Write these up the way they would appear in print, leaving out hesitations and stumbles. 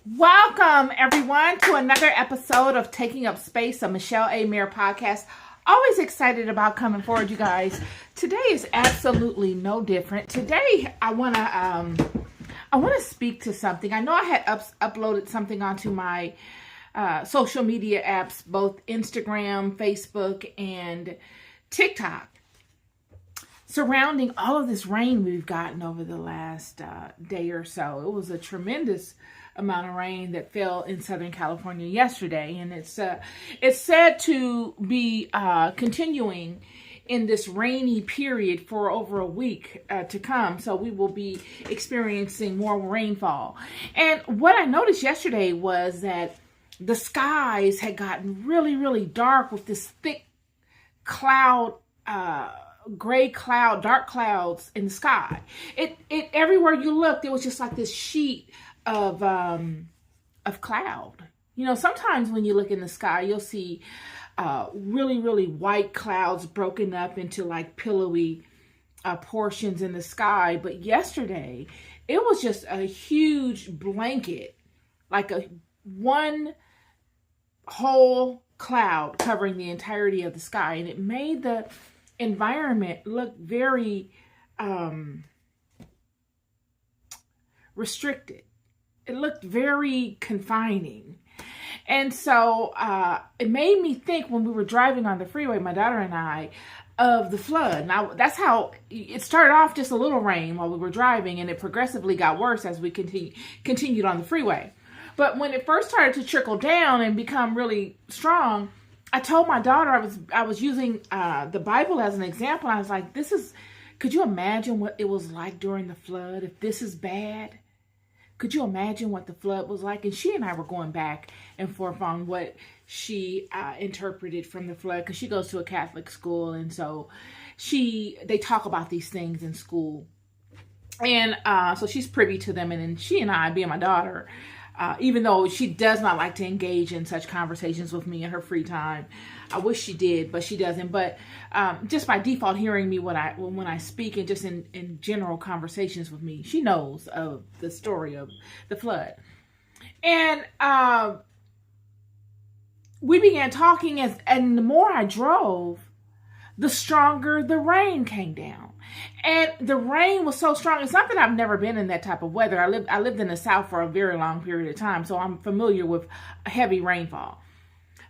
Welcome, everyone, to another episode of Taking Up Space, a Michelle A. Mayer podcast. Always excited about coming forward, you guys. Today is absolutely no different. Today, I want to speak to something. I know I had uploaded something onto my social media apps, both Instagram, Facebook, and TikTok, surrounding all of this rain we've gotten over the last day or so. It was a tremendous amount of rain that fell in Southern California yesterday, and it's said to be continuing in this rainy period for over a week to come. So we will be experiencing more rainfall. And what I noticed yesterday was that the skies had gotten really, really dark with this thick cloud, gray cloud, dark clouds in the sky. It everywhere you looked, it was just like this sheet of cloud. You know, sometimes when you look in the sky, you'll see really, really white clouds broken up into like pillowy portions in the sky. But yesterday, it was just a huge blanket, like a one whole cloud covering the entirety of the sky, and it made the environment look very restricted. It looked very confining. And so it made me think, when we were driving on the freeway, my daughter and I, of the flood. Now, that's how it started off, just a little rain while we were driving, and it progressively got worse as we continued on the freeway. But when it first started to trickle down and become really strong, I told my daughter, I was using the Bible as an example. I was like, could you imagine what it was like during the flood? If this is bad, could you imagine what the flood was like? And she and I were going back and forth on what she interpreted from the flood, because she goes to a Catholic school, and so they talk about these things in school, and so she's privy to them. And then she and I, being my daughter, even though she does not like to engage in such conversations with me in her free time, I wish she did, but she doesn't. But just by default, hearing me when I speak, and just in general conversations with me, she knows of the story of the flood. And we began talking, and the more I drove, the stronger the rain came down. And the rain was so strong. It's not that I've never been in that type of weather. I lived in the South for a very long period of time, so I'm familiar with heavy rainfall.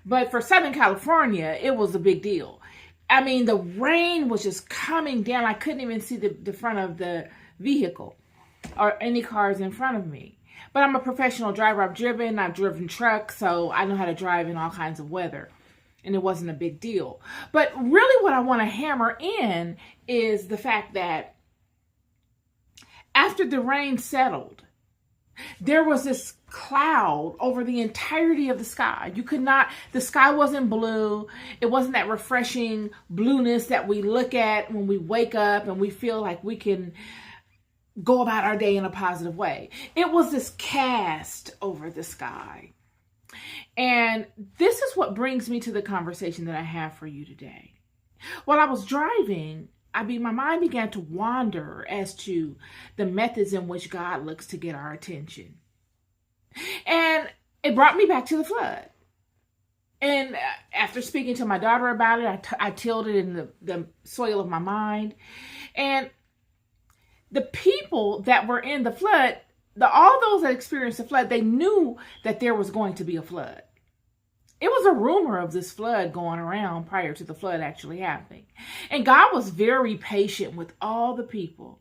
But for Southern California, it was a big deal. I mean, the rain was just coming down. I couldn't even see the front of the vehicle or any cars in front of me. But I'm a professional driver. I've driven trucks, so I know how to drive in all kinds of weather. And it wasn't a big deal. But really what I want to hammer in is the fact that after the rain settled, there was this cloud over the entirety of the sky. The sky wasn't blue. It wasn't that refreshing blueness that we look at when we wake up and we feel like we can go about our day in a positive way. It was this cast over the sky. And this is what brings me to the conversation that I have for you today. While I was driving, my mind began to wander as to the methods in which God looks to get our attention. And it brought me back to the flood. And after speaking to my daughter about it, I tilled it in the soil of my mind. And the people that were in the flood, all those that experienced the flood, they knew that there was going to be a flood. It was a rumor of this flood going around prior to the flood actually happening. And God was very patient with all the people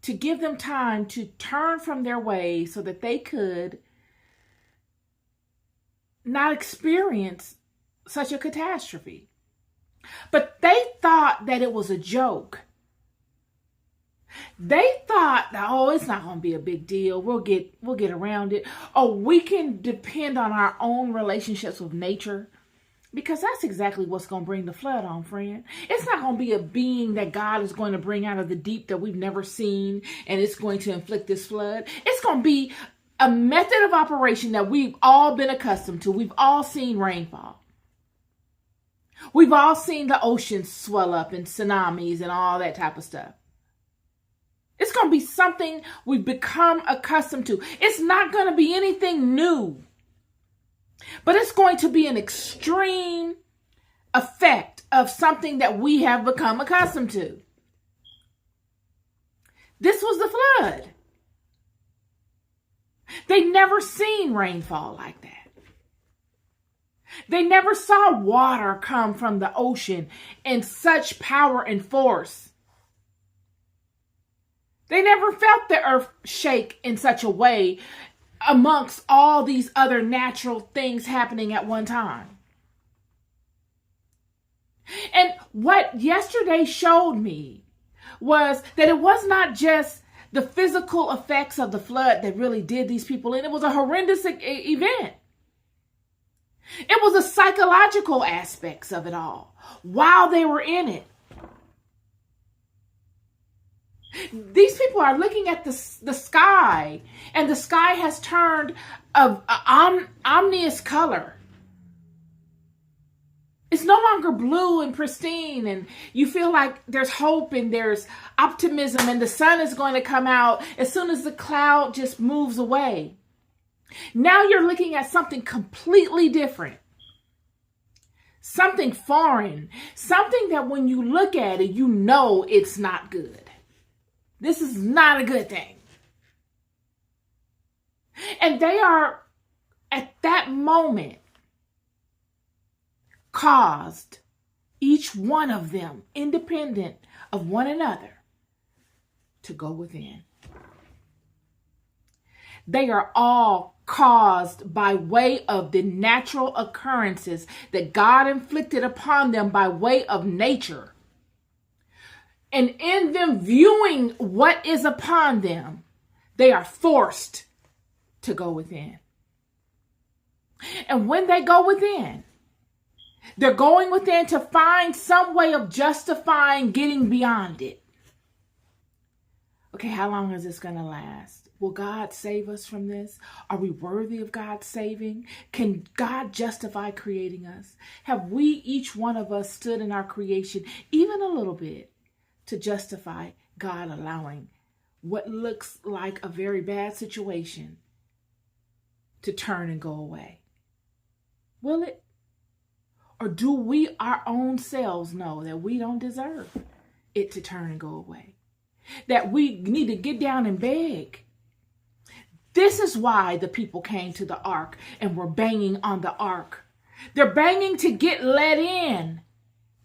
to give them time to turn from their ways so that they could not experience such a catastrophe. But they thought that it was a joke. They thought, oh, it's not going to be a big deal. We'll get around it. Oh, we can depend on our own relationships with nature, because that's exactly what's going to bring the flood on, friend. It's not going to be a being that God is going to bring out of the deep that we've never seen, and it's going to inflict this flood. It's going to be a method of operation that we've all been accustomed to. We've all seen rainfall. We've all seen the oceans swell up and tsunamis and all that type of stuff. It's going to be something we've become accustomed to. It's not going to be anything new, but it's going to be an extreme effect of something that we have become accustomed to. This was the flood. They never seen rainfall like that. They never saw water come from the ocean in such power and force. They never felt the earth shake in such a way amongst all these other natural things happening at one time. And what yesterday showed me was that it was not just the physical effects of the flood that really did these people in. It was a horrendous event. It was the psychological aspects of it all while they were in it. These people are looking at the sky, and the sky has turned of omnious color. It's no longer blue and pristine, and you feel like there's hope and there's optimism, and the sun is going to come out as soon as the cloud just moves away. Now you're looking at something completely different, something foreign, something that when you look at it, you know it's not good. This is not a good thing. And they are, at that moment, caused, each one of them, independent of one another, to go within. They are all caused by way of the natural occurrences that God inflicted upon them by way of nature. And in them viewing what is upon them, they are forced to go within. And when they go within, they're going within to find some way of justifying getting beyond it. Okay, how long is this going to last? Will God save us from this? Are we worthy of God's saving? Can God justify creating us? Have we, each one of us, stood in our creation even a little bit to justify God allowing what looks like a very bad situation to turn and go away? Will it? Or do we our own selves know that we don't deserve it to turn and go away? That we need to get down and beg? This is why the people came to the ark and were banging on the ark. They're banging to get let in.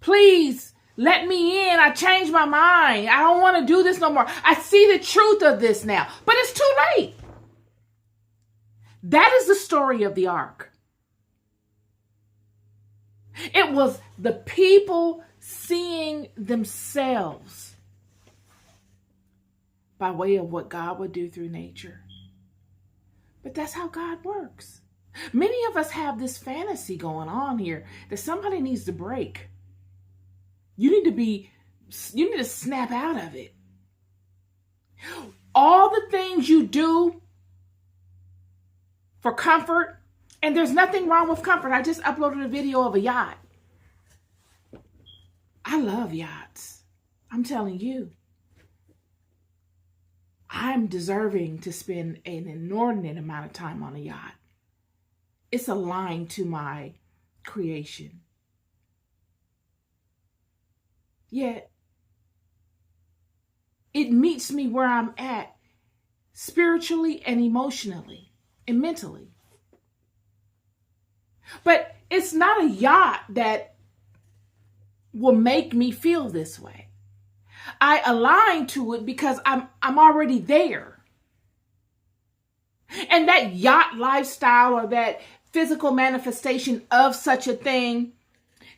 Please, let me in. I changed my mind. I don't want to do this no more. I see the truth of this now. But it's too late. That is the story of the ark. It was the people seeing themselves by way of what God would do through nature. But that's how God works. Many of us have this fantasy going on here that somebody needs to break. You need to snap out of it. All the things you do for comfort, and there's nothing wrong with comfort. I just uploaded a video of a yacht. I love yachts. I'm telling you. I'm deserving to spend an inordinate amount of time on a yacht. It's aligned to my creation. Yet, it meets me where I'm at spiritually and emotionally and mentally. But it's not a yacht that will make me feel this way. I align to it because I'm already there. And that yacht lifestyle or that physical manifestation of such a thing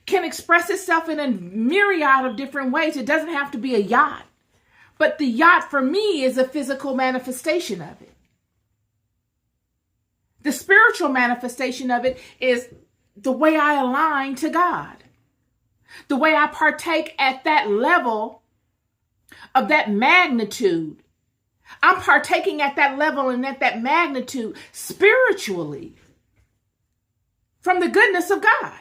can express itself in a myriad of different ways. It doesn't have to be a yacht. But the yacht for me is a physical manifestation of it. The spiritual manifestation of it is the way I align to God. The way I partake at that level of that magnitude. I'm partaking at that level and at that magnitude spiritually from the goodness of God.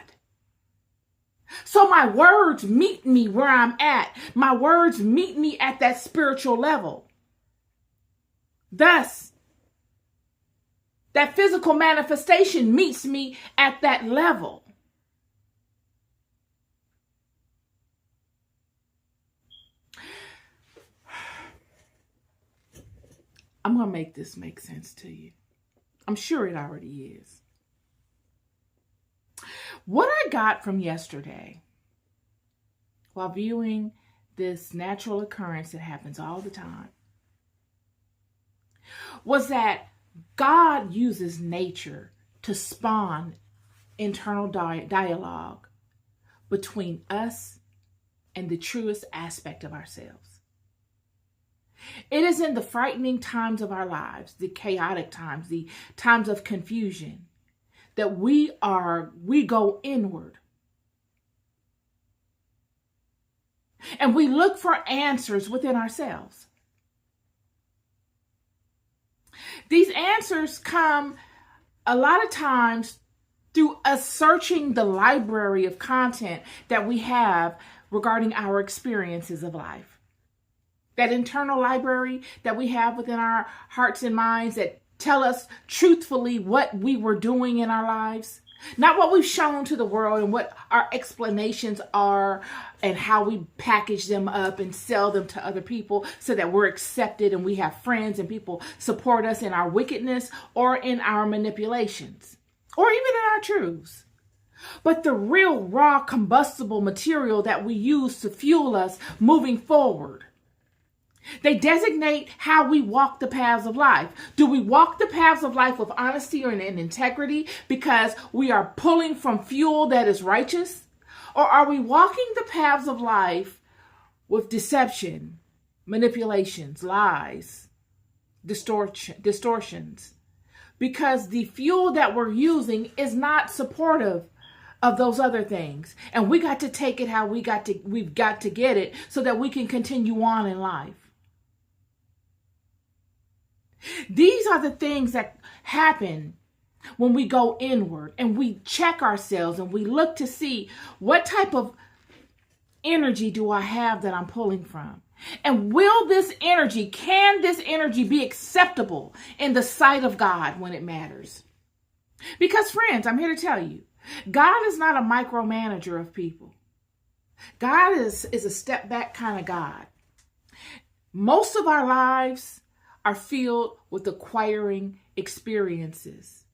So my words meet me where I'm at. My words meet me at that spiritual level. Thus, that physical manifestation meets me at that level. I'm going to make this make sense to you. I'm sure it already is. What I got from yesterday while viewing this natural occurrence that happens all the time was that God uses nature to spawn internal dialogue between us and the truest aspect of ourselves. It is in the frightening times of our lives, the chaotic times, the times of confusion, that we go inward. And we look for answers within ourselves. These answers come a lot of times through us searching the library of content that we have regarding our experiences of life. That internal library that we have within our hearts and minds that tell us truthfully what we were doing in our lives. Not what we've shown to the world and what our explanations are and how we package them up and sell them to other people so that we're accepted and we have friends and people support us in our wickedness or in our manipulations or even in our truths. But the real raw combustible material that we use to fuel us moving forward. They designate how we walk the paths of life. Do we walk the paths of life with honesty and integrity because we are pulling from fuel that is righteous? Or are we walking the paths of life with deception, manipulations, lies, distortions? Because the fuel that we're using is not supportive of those other things. And we got to take it how we've got to get it so that we can continue on in life. These are the things that happen when we go inward and we check ourselves and we look to see what type of energy do I have that I'm pulling from? And can this energy be acceptable in the sight of God when it matters? Because friends, I'm here to tell you, God is not a micromanager of people. God is a step back kind of God. Most of our lives are filled with acquiring experiences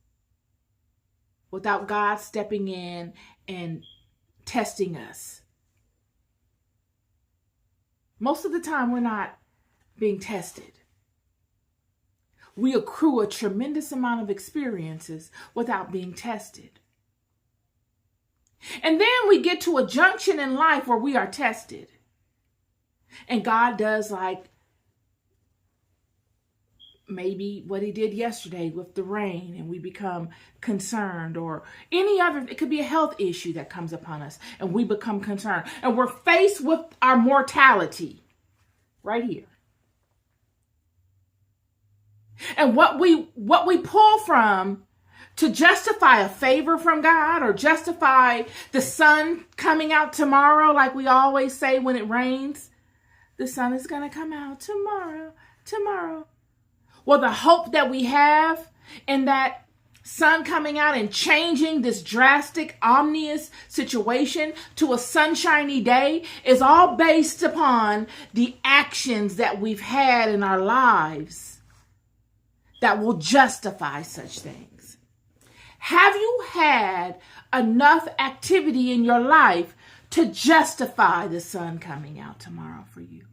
without God stepping in and testing us. Most of the time, we're not being tested. We accrue a tremendous amount of experiences without being tested. And then we get to a junction in life where we are tested. And God does like maybe what he did yesterday with the rain and we become concerned, or any other, it could be a health issue that comes upon us and we become concerned and we're faced with our mortality right here. And what we pull from to justify a favor from God or justify the sun coming out tomorrow, like we always say when it rains, the sun is going to come out tomorrow. Well, the hope that we have in that sun coming out and changing this drastic, ominous situation to a sunshiny day is all based upon the actions that we've had in our lives that will justify such things. Have you had enough activity in your life to justify the sun coming out tomorrow for you?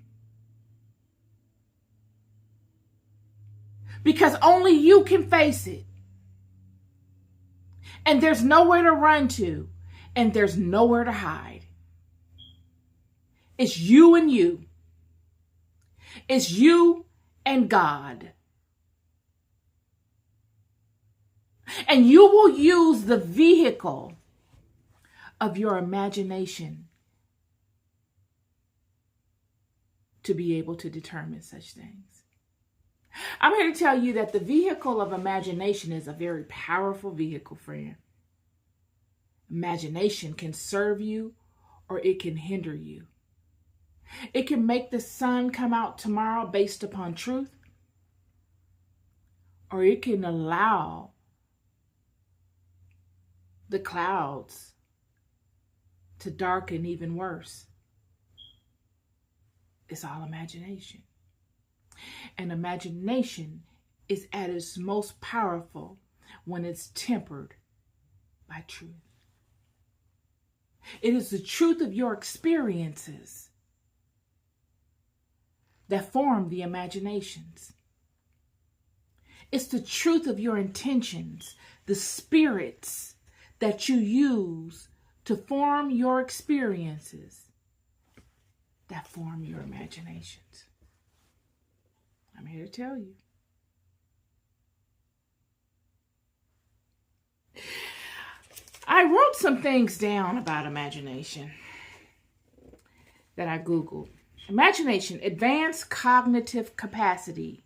Because only you can face it. And there's nowhere to run to. And there's nowhere to hide. It's you and you. It's you and God. And you will use the vehicle of your imagination to be able to determine such things. I'm here to tell you that the vehicle of imagination is a very powerful vehicle, friend. Imagination can serve you or it can hinder you. It can make the sun come out tomorrow based upon truth, or it can allow the clouds to darken even worse. It's all imagination. And imagination is at its most powerful when it's tempered by truth. It is the truth of your experiences that form the imaginations. It's the truth of your intentions, the spirits that you use to form your experiences that form your imaginations. I'm here to tell you. I wrote some things down about imagination that I Googled. Imagination, advanced cognitive capacity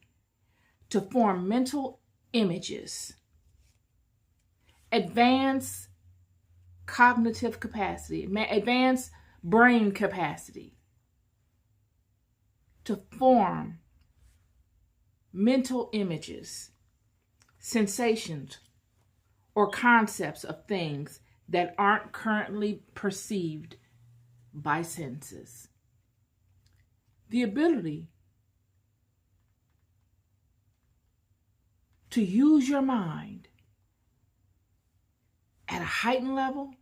to form mental images. Advanced cognitive capacity, advanced brain capacity to form mental images, sensations, or concepts of things that aren't currently perceived by senses. The ability to use your mind at a heightened level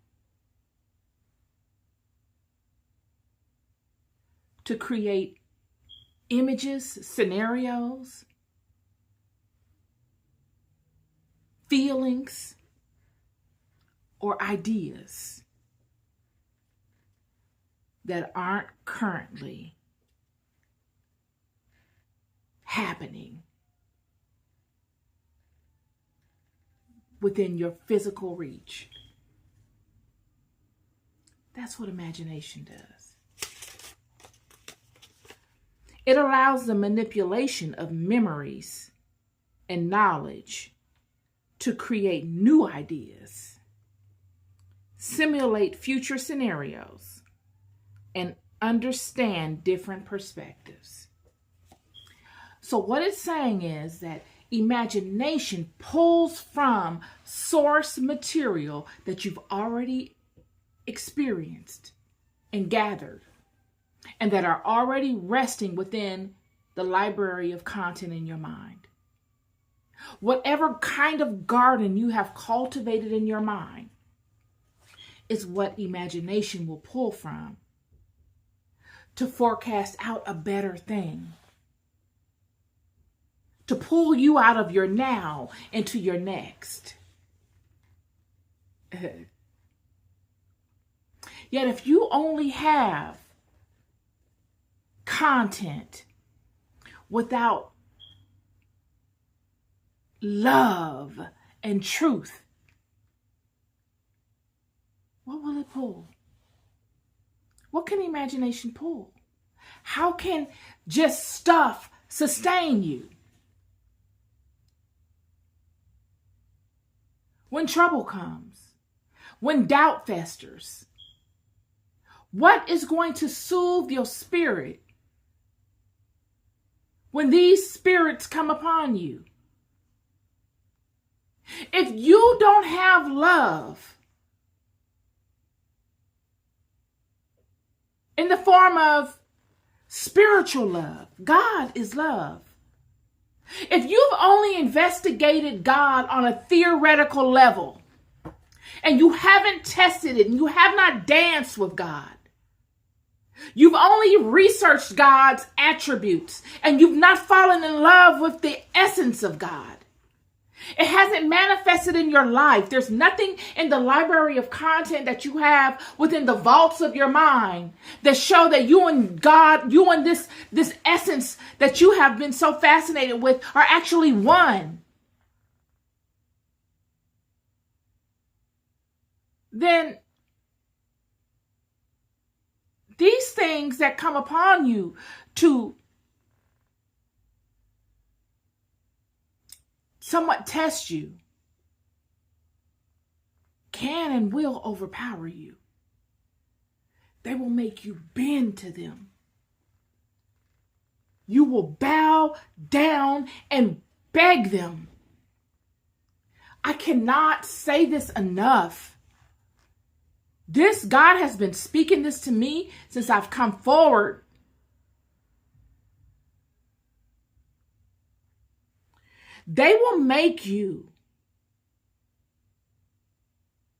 to create images, scenarios, feelings, or ideas that aren't currently happening within your physical reach. That's what imagination does. It allows the manipulation of memories and knowledge to create new ideas, simulate future scenarios, and understand different perspectives. So what it's saying is that imagination pulls from source material that you've already experienced and gathered, and that are already resting within the library of content in your mind. Whatever kind of garden you have cultivated in your mind is what imagination will pull from to forecast out a better thing, to pull you out of your now into your next. Yet if you only have content without love and truth, what will it pull? What can imagination pull? How can just stuff sustain you when trouble comes, when doubt festers? What is going to soothe your spirit when these spirits come upon you? If you don't have love in the form of spiritual love, God is love. If you've only investigated God on a theoretical level and you haven't tested it and you have not danced with God, you've only researched God's attributes and you've not fallen in love with the essence of God, it hasn't manifested in your life. There's nothing in the library of content that you have within the vaults of your mind that show that you and God, you and this essence that you have been so fascinated with are actually one. Then these things that come upon you to somewhat test you can and will overpower you. They will make you bend to them. You will bow down and beg them I cannot say this enough. This, God has been speaking this to me since I've come forward. They will make you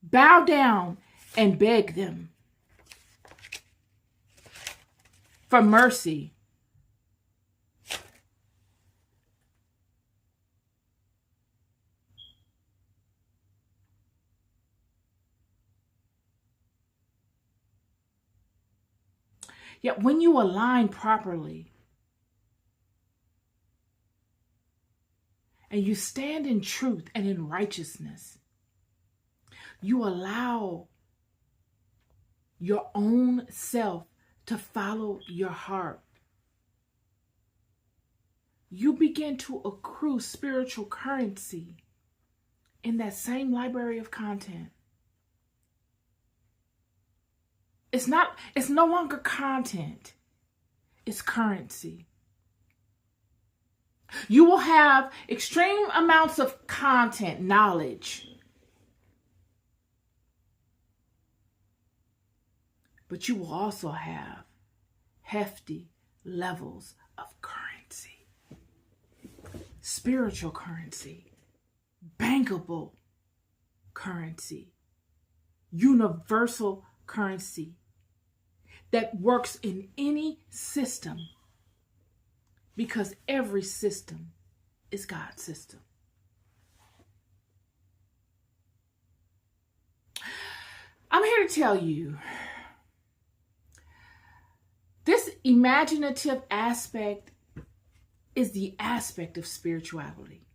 bow down and beg them for mercy. Yet when you align properly and you stand in truth and in righteousness, you allow your own self to follow your heart. You begin to accrue spiritual currency in that same library of content. It's no longer content. It's currency. You will have extreme amounts of content, knowledge. But you will also have hefty levels of currency. Spiritual currency. Bankable currency. Universal currency that works in any system, because every system is God's system. I'm here to tell you, this imaginative aspect is the aspect of spirituality.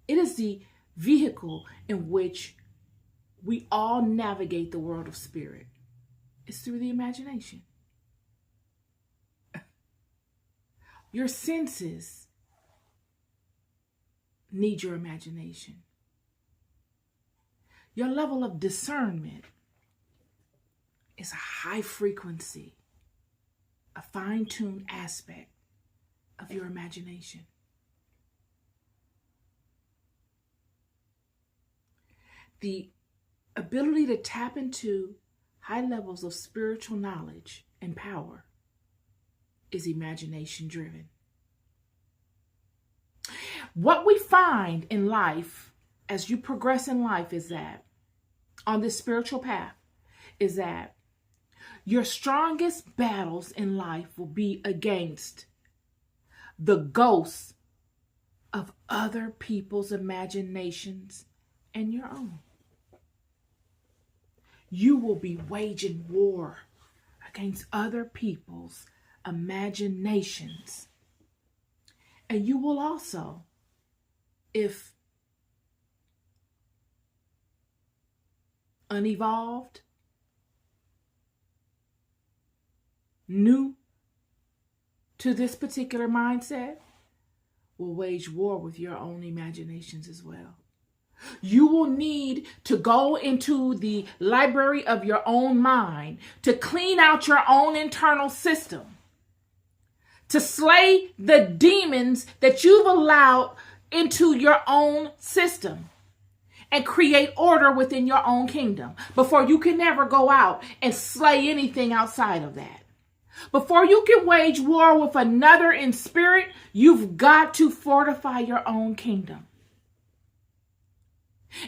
It is the vehicle in which we all navigate the world of spirit. It's through the imagination. Your senses need your imagination. Your level of discernment is a high frequency, a fine-tuned aspect of your imagination. The ability to tap into high levels of spiritual knowledge and power is imagination driven. What we find in life as you progress in life is that on this spiritual path is that your strongest battles in life will be against the ghosts of other people's imaginations and your own. You will be waging war against other people's imaginations. And you will also, if unevolved, new to this particular mindset, will wage war with your own imaginations as well. You will need to go into the library of your own mind to clean out your own internal system, to slay the demons that you've allowed into your own system and create order within your own kingdom before you can never go out and slay anything outside of that. Before you can wage war with another in spirit, you've got to fortify your own kingdom.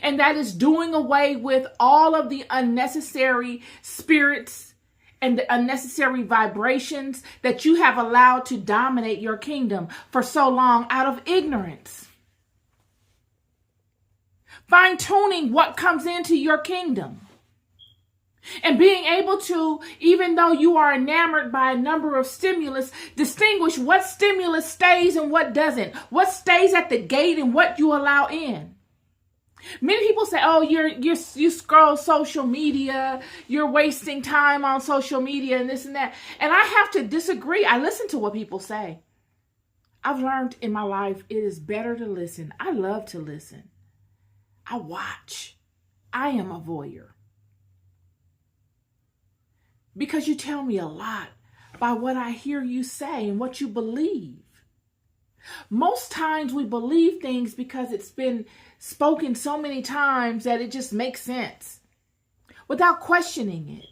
And that is doing away with all of the unnecessary spirits and the unnecessary vibrations that you have allowed to dominate your kingdom for so long out of ignorance. Fine-tuning what comes into your kingdom. And being able to, even though you are enamored by a number of stimulus, distinguish what stimulus stays and what doesn't. What stays at the gate and what you allow in. Many people say, oh, you scroll social media, you're wasting time on social media and this and that. And I have to disagree. I listen to what people say. I've learned in my life it is better to listen. I love to listen. I watch. I am a voyeur. Because you tell me a lot by what I hear you say and what you believe. Most times we believe things because it's been spoken so many times that it just makes sense without questioning it.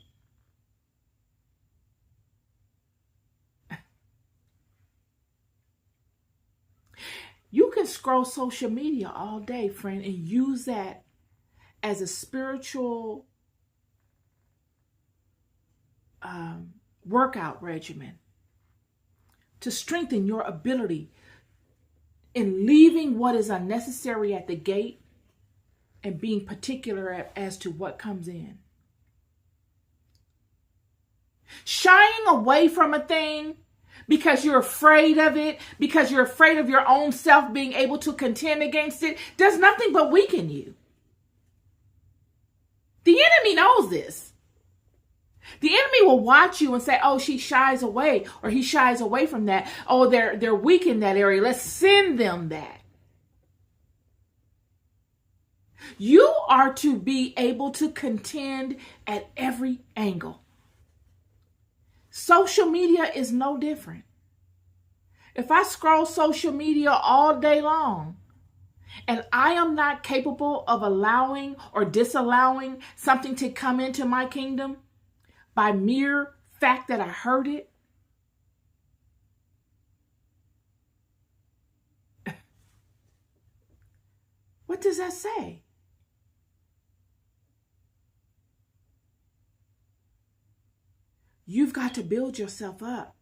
You can scroll social media all day, friend, and use that as a spiritual workout regimen to strengthen your ability in leaving what is unnecessary at the gate and being particular as to what comes in. Shying away from a thing because you're afraid of it, because you're afraid of your own self being able to contend against it, does nothing but weaken you. The enemy knows this. The enemy will watch you and say, oh, she shies away or he shies away from that. Oh, they're weak in that area. Let's send them that. You are to be able to contend at every angle. Social media is no different. If I scroll social media all day long and I am not capable of allowing or disallowing something to come into my kingdom by mere fact that I heard it, what does that say? You've got to build yourself up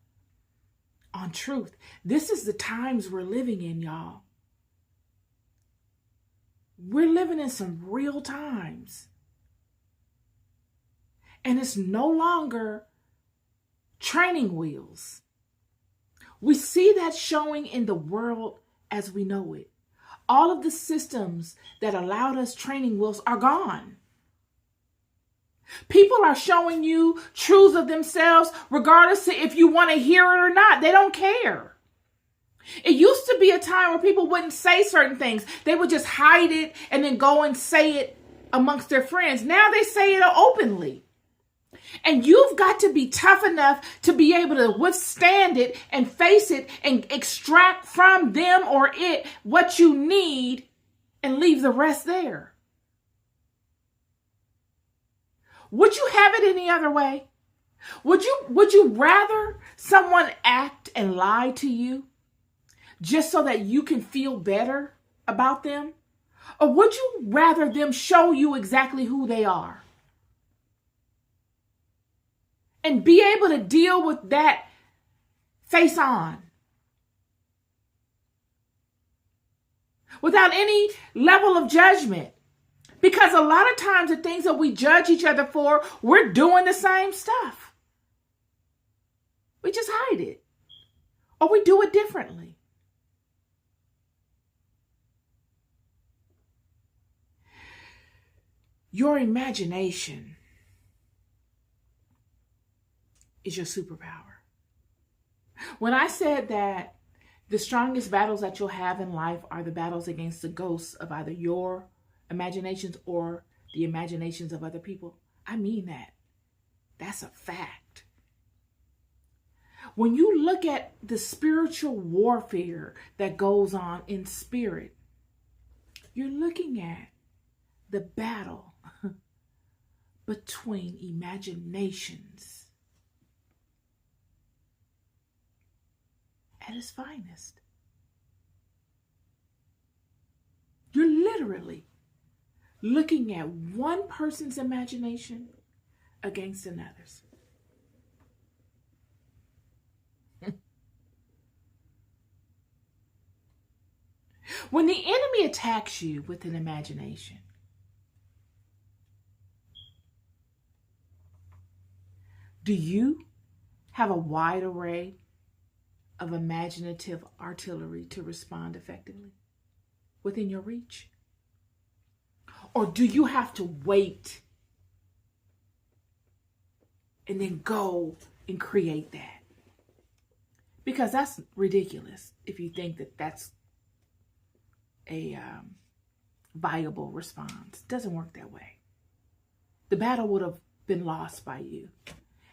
on truth. This is the times we're living in, y'all. We're living in some real times. And it's no longer training wheels. We see that showing in the world as we know it. All of the systems that allowed us training wheels are gone. People are showing you truths of themselves regardless of if you want to hear it or not. They don't care. It used to be a time where people wouldn't say certain things. They would just hide it and then go and say it amongst their friends. Now they say it openly. And you've got to be tough enough to be able to withstand it and face it and extract from them or it what you need and leave the rest there. Would you have it any other way? Would you rather someone act and lie to you just so that you can feel better about them? Or would you rather them show you exactly who they are? And be able to deal with that face on. Without any level of judgment. Because a lot of times the things that we judge each other for, we're doing the same stuff. We just hide it. Or we do it differently. Your imagination is your superpower. When I said that the strongest battles that you'll have in life are the battles against the ghosts of either your imaginations or the imaginations of other people, I mean that. That's a fact. When you look at the spiritual warfare that goes on in spirit, you're looking at the battle between imaginations at its finest. You're literally looking at one person's imagination against another's. When the enemy attacks you with an imagination, do you have a wide array of imaginative artillery to respond effectively within your reach? Or do you have to wait and then go and create that? Because that's ridiculous if you think that that's a viable response. It doesn't work that way. The battle would have been lost by you.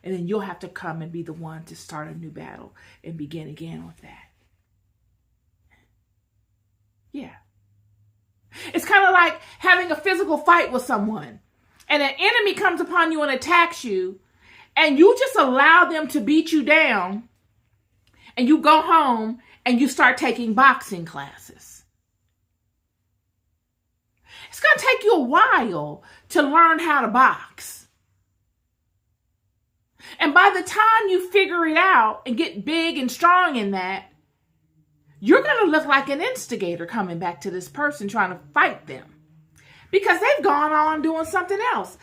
And then you'll have to come and be the one to start a new battle and begin again with that. Yeah. It's kind of like having a physical fight with someone, and an enemy comes upon you and attacks you, and you just allow them to beat you down, and you go home and you start taking boxing classes. It's going to take you a while to learn how to box. And by the time you figure it out and get big and strong in that, you're going to look like an instigator coming back to this person trying to fight them, because they've gone on doing something else.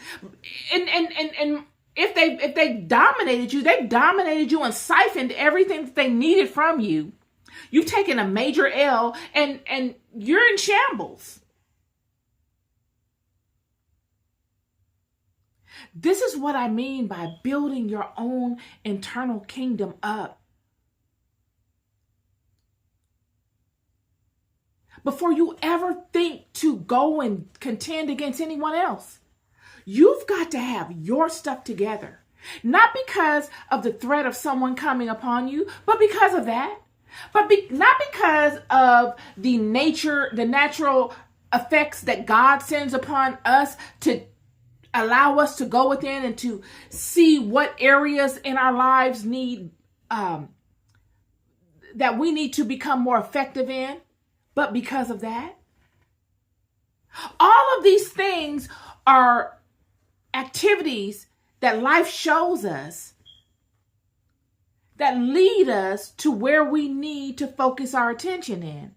And if they dominated you, they dominated you and siphoned everything that they needed from you. You've taken a major L, and you're in shambles. This is what I mean by building your own internal kingdom up. Before you ever think to go and contend against anyone else, you've got to have your stuff together. Not because of the threat of someone coming upon you, but because of that. Not because of the natural effects that God sends upon us to allow us to go within and to see what areas in our lives need that we need to become more effective in. But because of that, all of these things are activities that life shows us that lead us to where we need to focus our attention in,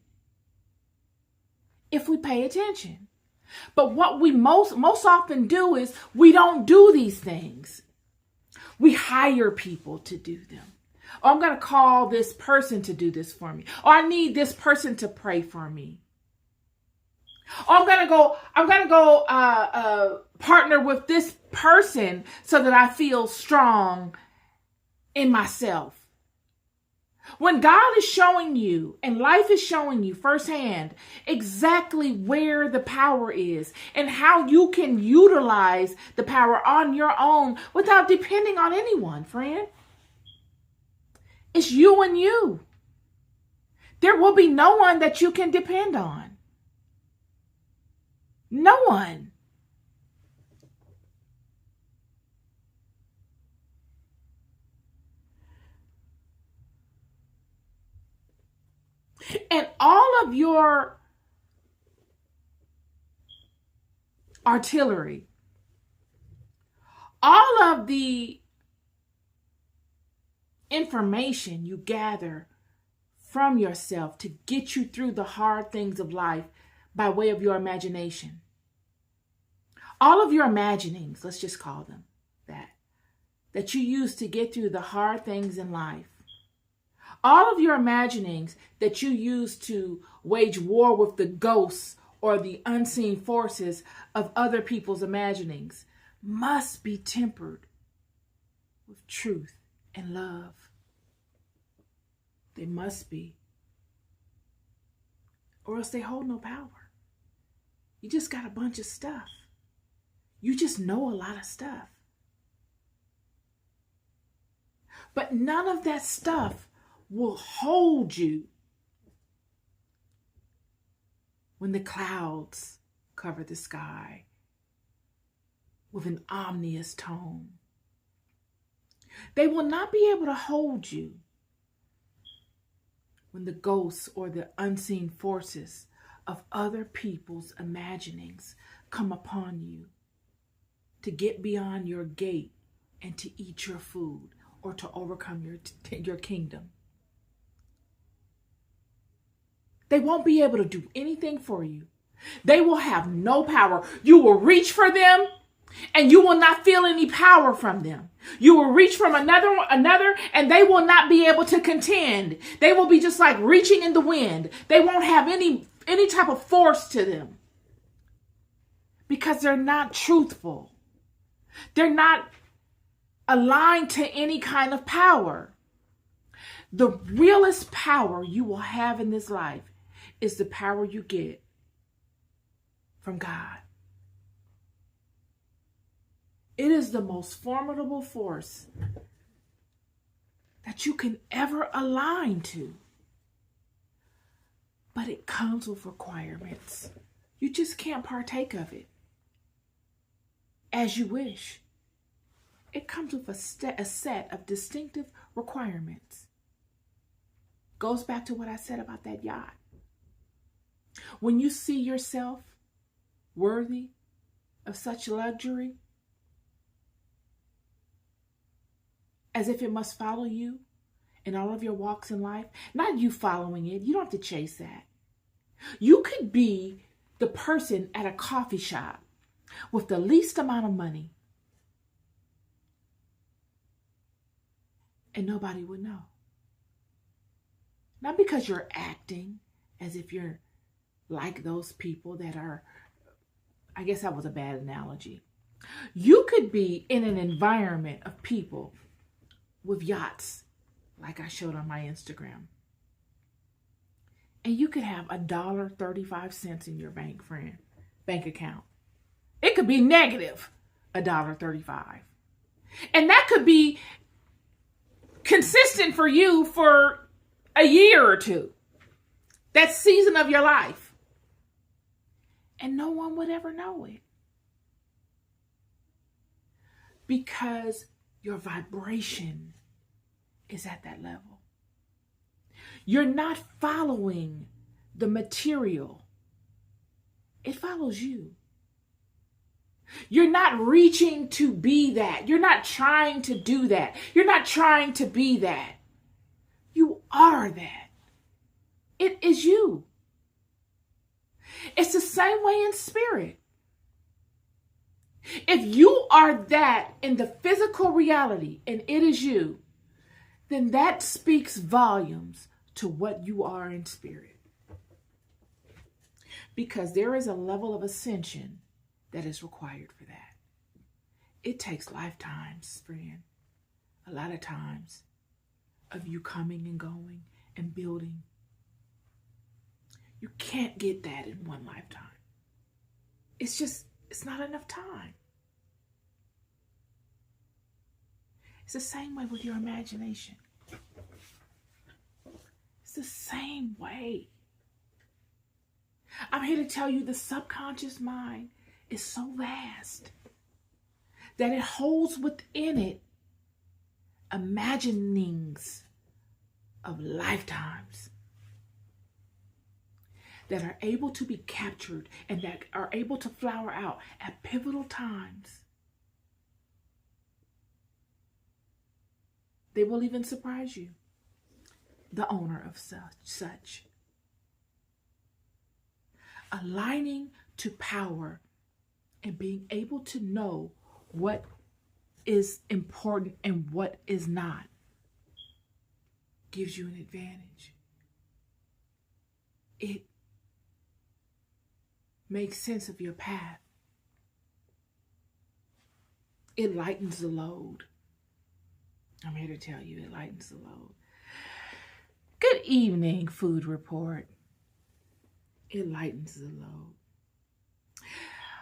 if we pay attention. But what we most often do is we don't do these things. We hire people to do them. Or I'm going to call this person to do this for me. Or I need this person to pray for me. Or I'm going to go partner with this person so that I feel strong in myself. When God is showing you and life is showing you firsthand exactly where the power is and how you can utilize the power on your own without depending on anyone, friend. It's you and you. There will be no one that you can depend on. No one. And all of your artillery, all of the information you gather from yourself to get you through the hard things of life by way of your imagination. All of your imaginings, let's just call them that you use to get through the hard things in life. All of your imaginings that you use to wage war with the ghosts or the unseen forces of other people's imaginings must be tempered with truth and love. They must be. Or else they hold no power. You just got a bunch of stuff. You just know a lot of stuff. But none of that stuff will hold you when the clouds cover the sky with an ominous tone. They will not be able to hold you when the ghosts or the unseen forces of other people's imaginings come upon you to get beyond your gate and to eat your food or to overcome your kingdom. They won't be able to do anything for you. They will have no power. You will reach for them and you will not feel any power from them. You will reach from another, and they will not be able to contend. They will be just like reaching in the wind. They won't have any type of force to them because they're not truthful. They're not aligned to any kind of power. The realest power you will have in this life is the power you get from God. It is the most formidable force that you can ever align to. but it comes with requirements. You just can't partake of it as you wish. It comes with a set of distinctive requirements. Goes back to what I said about that yacht. When you see yourself worthy of such luxury, as if it must follow you in all of your walks in life, not you following it. You don't have to chase that. You could be the person at a coffee shop with the least amount of money, and nobody would know. Not because you're acting as if you're like those people that are, I guess that was a bad analogy. You could be in an environment of people with yachts, like I showed on my Instagram. And you could have $1.35 in your bank account. It could be negative $1.35. And that could be consistent for you for a year or two. That season of your life. And no one would ever know it. Because your vibration is at that level. You're not following the material. It follows you. You're not reaching to be that. You're not trying to do that. You're not trying to be that. You are that. It is you. It's the same way in spirit. If you are that in the physical reality and it is you, then that speaks volumes to what you are in spirit. Because there is a level of ascension that is required for that. It takes lifetimes, friend. A lot of times of you coming and going and building. You can't get that in one lifetime. It's not enough time. It's the same way with your imagination. It's the same way. I'm here to tell you the subconscious mind is so vast that it holds within it imaginings of lifetimes that are able to be captured and that are able to flower out at pivotal times. They will even surprise you, the owner of such. Aligning to power and being able to know what is important and what is not gives you an advantage. It makes sense of your path. It lightens the load. I'm here to tell you, it lightens the load. Good evening, food report. It lightens the load.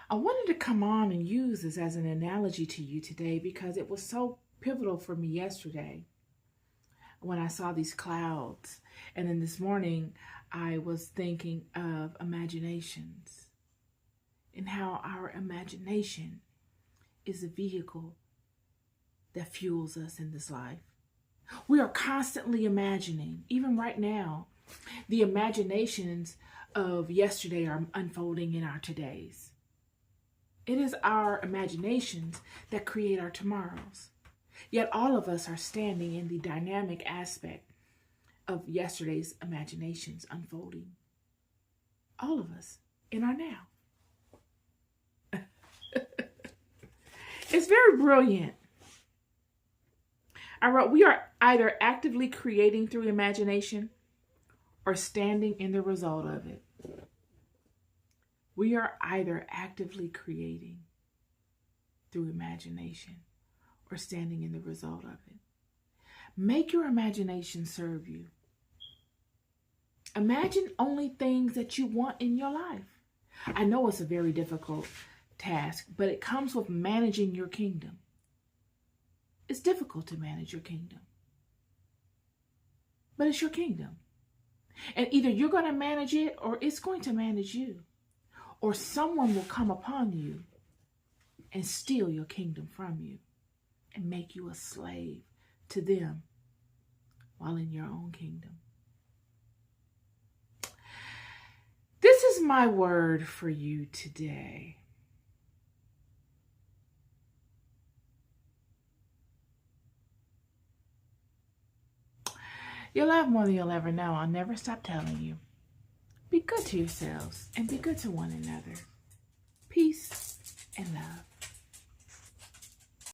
I wanted to come on and use this as an analogy to you today because it was so pivotal for me yesterday when I saw these clouds. And then this morning, I was thinking of imaginations and how our imagination is a vehicle that fuels us in this life. We are constantly imagining, even right now, the imaginations of yesterday are unfolding in our todays. It is our imaginations that create our tomorrows. Yet all of us are standing in the dynamic aspect of yesterday's imaginations unfolding. All of us in our now. It's very brilliant. I wrote, we are either actively creating through imagination or standing in the result of it. We are either actively creating through imagination or standing in the result of it. Make your imagination serve you. Imagine only things that you want in your life. I know it's a very difficult task, but it comes with managing your kingdom. It's difficult to manage your kingdom, but it's your kingdom. And either you're going to manage it or it's going to manage you. Or someone will come upon you and steal your kingdom from you and make you a slave to them while in your own kingdom. This is my word for you today. You'll have more than you'll ever know. I'll never stop telling you. Be good to yourselves and be good to one another. Peace and love.